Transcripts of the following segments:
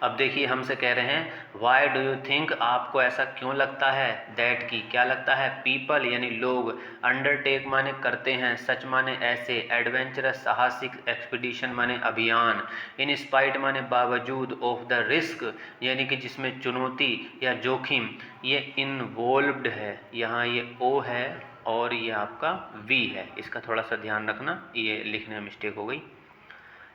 अब देखिए हमसे कह रहे हैं वाई डू यू थिंक, आपको ऐसा क्यों लगता है, दैट की क्या लगता है, पीपल यानी लोग, अंडरटेक माने करते हैं, सच माने ऐसे, एडवेंचरस साहसिक, एक्सपीडिशन माने अभियान, इन स्पाइट माने बावजूद, ऑफ द रिस्क यानी कि जिसमें चुनौती या जोखिम, ये इन्वॉल्व्ड है, यहाँ ये ओ है और ये आपका वी है, इसका थोड़ा सा ध्यान रखना, ये लिखने में मिस्टेक हो गई।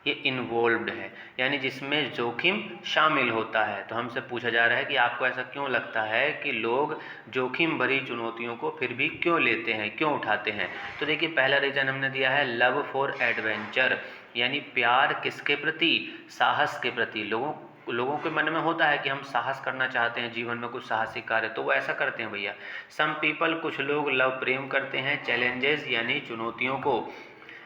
ये इन्वॉल्व्ड है यानी जिसमें जोखिम शामिल होता है। तो हमसे पूछा जा रहा है कि आपको ऐसा क्यों लगता है कि लोग जोखिम भरी चुनौतियों को फिर भी क्यों लेते हैं, क्यों उठाते हैं। तो देखिए पहला रीज़न हमने दिया है लव फॉर एडवेंचर, यानी प्यार किसके प्रति, साहस के प्रति। लोगों के मन में होता है कि हम साहस करना चाहते हैं, जीवन में कुछ साहसिक कार्य, तो वो ऐसा करते हैं भैया। सम पीपल, कुछ लोग लव प्रेम करते हैं चैलेंजेस यानी चुनौतियों को,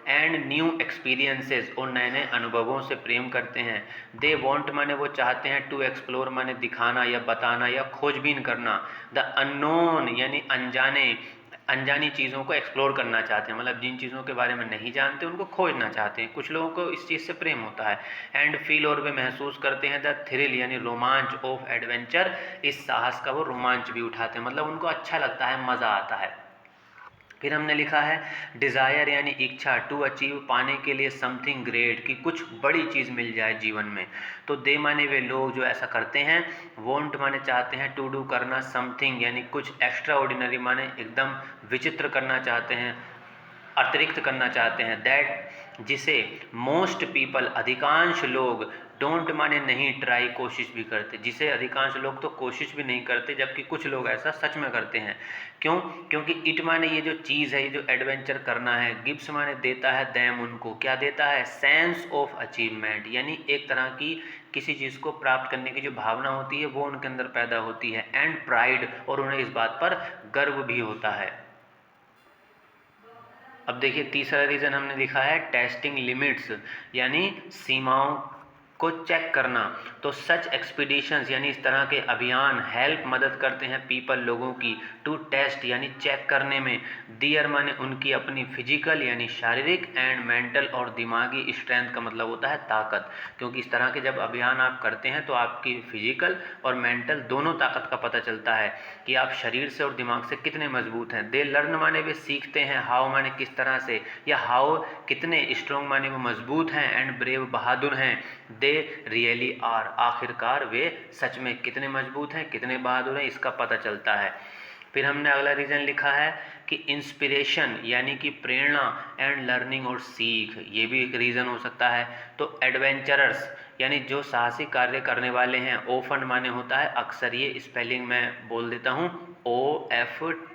एंड न्यू एक्सपीरियंसेस और नए नए अनुभवों से प्रेम करते हैं। दे वॉन्ट माने वो चाहते हैं, टू एक्सप्लोर माने दिखाना या बताना या खोजबीन करना, द अननोन यानी अनजानी चीज़ों को एक्सप्लोर करना चाहते हैं, मतलब जिन चीज़ों के बारे में नहीं जानते उनको खोजना चाहते हैं। कुछ लोगों को इस चीज़ से प्रेम होता है। एंड फील, और वे महसूस करते हैं, द थ्रिल यानी रोमांच, ऑफ एडवेंचर, इस साहस का वो रोमांच भी उठाते हैं, मतलब उनको अच्छा लगता है, मज़ा आता है। फिर हमने लिखा है डिज़ायर यानी इच्छा, टू अचीव पाने के लिए, समथिंग ग्रेट कि कुछ बड़ी चीज़ मिल जाए जीवन में। तो दे माने वे लोग जो ऐसा करते हैं, वॉन्ट माने चाहते हैं, टू डू करना, समथिंग यानी कुछ एक्स्ट्रा ऑर्डिनरी माने एकदम विचित्र करना चाहते हैं, अतिरिक्त करना चाहते हैं, दैट जिसे मोस्ट पीपल अधिकांश लोग, डोंट माने नहीं, ट्राई कोशिश भी करते, जिसे अधिकांश लोग तो कोशिश भी नहीं करते, जबकि कुछ लोग ऐसा सच में करते हैं। क्यों? क्योंकि इट माने ये जो चीज़ है, ये जो एडवेंचर करना है, गिव्स माने देता है, दैम उनको क्या देता है, सेंस ऑफ अचीवमेंट यानी एक तरह की किसी चीज़ को प्राप्त करने की जो भावना होती है वो उनके अंदर पैदा होती है, एंड प्राइड, और उन्हें इस बात पर गर्व भी होता है। अब देखिए तीसरा रीज़न हमने लिखा है टेस्टिंग लिमिट्स यानी सीमाओं को चेक करना। तो सच एक्सपीडिशंस यानी इस तरह के अभियान हेल्प मदद करते हैं पीपल लोगों की, टू टेस्ट यानी चेक करने में, दियर माने उनकी अपनी फिजिकल यानी शारीरिक, एंड मेंटल और दिमागी स्ट्रेंथ का मतलब होता है ताकत। क्योंकि इस तरह के जब अभियान आप करते हैं तो आपकी फिजिकल और मेंटल दोनों ताकत का पता चलता है कि आप शरीर से और दिमाग से कितने मजबूत हैं। दे लर्न माने वे सीखते हैं, हाउ माने किस तरह से, या हाउ कितने, स्ट्रॉन्ग माने वो मजबूत हैं, एंड ब्रेव बहादुर हैं, दे रियली आर आखिरकार वे सच में कितने मजबूत हैं, कितने बहादुर हैं, इसका पता चलता है। फिर हमने अगला रीज़न लिखा है कि इंस्पिरेशन यानी कि प्रेरणा, एंड लर्निंग और सीख, ये भी एक रीज़न हो सकता है। तो एडवेंचरर्स यानी जो साहसिक कार्य करने वाले हैं, ओफन माने होता है अक्सर, ये स्पेलिंग मैं बोल देता हूँ, OFTEN,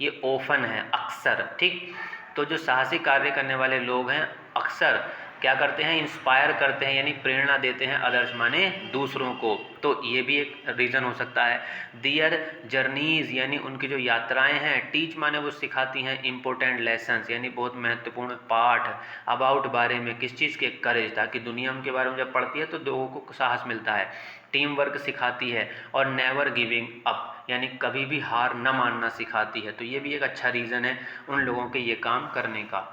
ये ओफन है अक्सर, ठीक। तो जो साहसिक कार्य करने वाले लोग हैं अक्सर क्या करते हैं, इंस्पायर करते हैं यानी प्रेरणा देते हैं, अदर्स माने दूसरों को, तो ये भी एक रीज़न हो सकता है। दियर जर्नीज़ यानी उनकी जो यात्राएं हैं, टीच माने वो सिखाती हैं, इंपॉर्टेंट लेसन्स यानी बहुत महत्वपूर्ण पाठ, अबाउट बारे में, किस चीज़ के, करेज, ताकि दुनिया उनके बारे में जब पढ़ती है तो लोगों को साहस मिलता है, टीम वर्क सिखाती है, और नेवर गिविंग अप यानी कभी भी हार न मानना सिखाती है। तो ये भी एक अच्छा रीज़न है उन लोगों के ये काम करने का।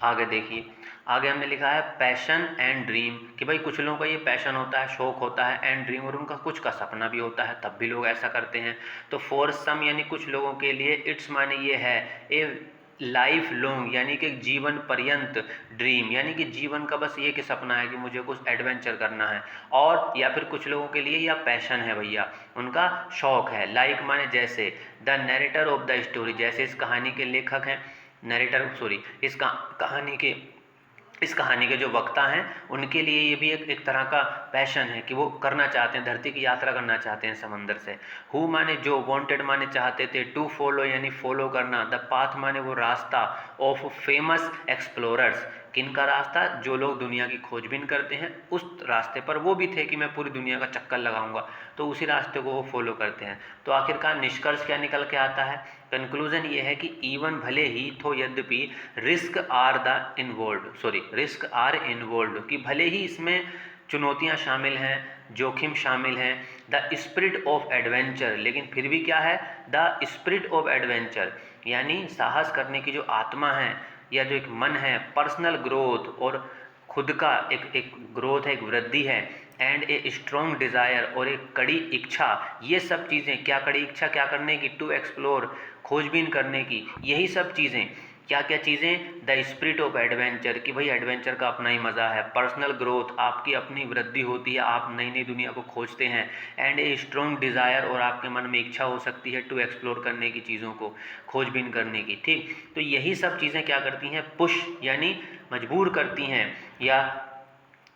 आगे देखिए, आगे हमने लिखा है पैशन एंड ड्रीम, कि भाई कुछ लोगों का ये पैशन होता है, शौक होता है, एंड ड्रीम, और उनका कुछ का सपना भी होता है, तब भी लोग ऐसा करते हैं। तो फॉर सम यानी कुछ लोगों के लिए, इट्स माने ये है, ए लाइफ लॉन्ग यानी कि जीवन पर्यंत, ड्रीम यानी कि जीवन का बस ये कि सपना है कि मुझे कुछ एडवेंचर करना है, और या फिर कुछ लोगों के लिए या पैशन है भैया, उनका शौक है, लाइक माने जैसे, the narrator of the story, जैसे इस कहानी के लेखक हैं, नरेटर सॉरी इस कहानी के जो वक्ता हैं, उनके लिए ये भी एक तरह का पैशन है कि वो करना चाहते हैं, धरती की यात्रा करना चाहते हैं समंदर से। हु माने जो, वांटेड माने चाहते थे, टू फॉलो यानी फॉलो करना, द पाथ माने वो रास्ता, ऑफ फेमस एक्सप्लोरर्स, किनका रास्ता, जो लोग दुनिया की खोजबीन करते हैं, उस रास्ते पर वो भी थे कि मैं पूरी दुनिया का चक्कर लगाऊंगा, तो उसी रास्ते को वो फॉलो करते हैं। तो आखिरकार निष्कर्ष क्या निकल के आता है, कंक्लूजन ये है कि इवन भले ही, तो यद्यपि, रिस्क आर इन्वॉल्व, कि भले ही इसमें चुनौतियां शामिल हैं, जोखिम शामिल हैं, द स्पिरिट ऑफ एडवेंचर, लेकिन फिर भी क्या है, द स्पिरिट ऑफ एडवेंचर यानी साहस करने की जो आत्मा है या जो एक मन है, पर्सनल ग्रोथ और खुद का एक ग्रोथ है, एक वृद्धि है, एंड ए स्ट्रॉन्ग डिज़ायर और एक कड़ी इच्छा, ये सब चीज़ें, क्या कड़ी इच्छा क्या करने की, टू एक्सप्लोर, खोजबीन करने की, यही सब चीज़ें, क्या क्या चीज़ें, द स्पिरिट ऑफ एडवेंचर, कि भाई एडवेंचर का अपना ही मज़ा है, पर्सनल ग्रोथ, आपकी अपनी वृद्धि होती है, आप नई नई दुनिया को खोजते हैं, एंड ए स्ट्रॉन्ग डिज़ायर, और आपके मन में इच्छा हो सकती है टू एक्सप्लोर करने की, चीज़ों को खोजबीन करने की, ठीक। तो यही सब चीज़ें क्या करती हैं, पुश यानी मजबूर करती हैं, या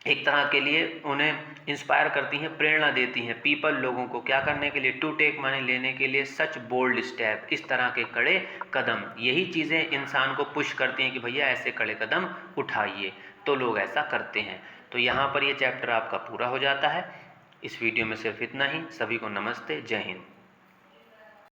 एक तरह के लिए उन्हें इंस्पायर करती हैं, प्रेरणा देती हैं पीपल, लोगों को क्या करने के लिए, टू टेक माने लेने के लिए, सच बोल्ड स्टेप, इस तरह के कड़े कदम, यही चीज़ें इंसान को पुश करती हैं कि भैया ऐसे कड़े कदम उठाइए, तो लोग ऐसा करते हैं। तो यहाँ पर ये चैप्टर आपका पूरा हो जाता है। इस वीडियो में सिर्फ इतना ही। सभी को नमस्ते, जय हिंद।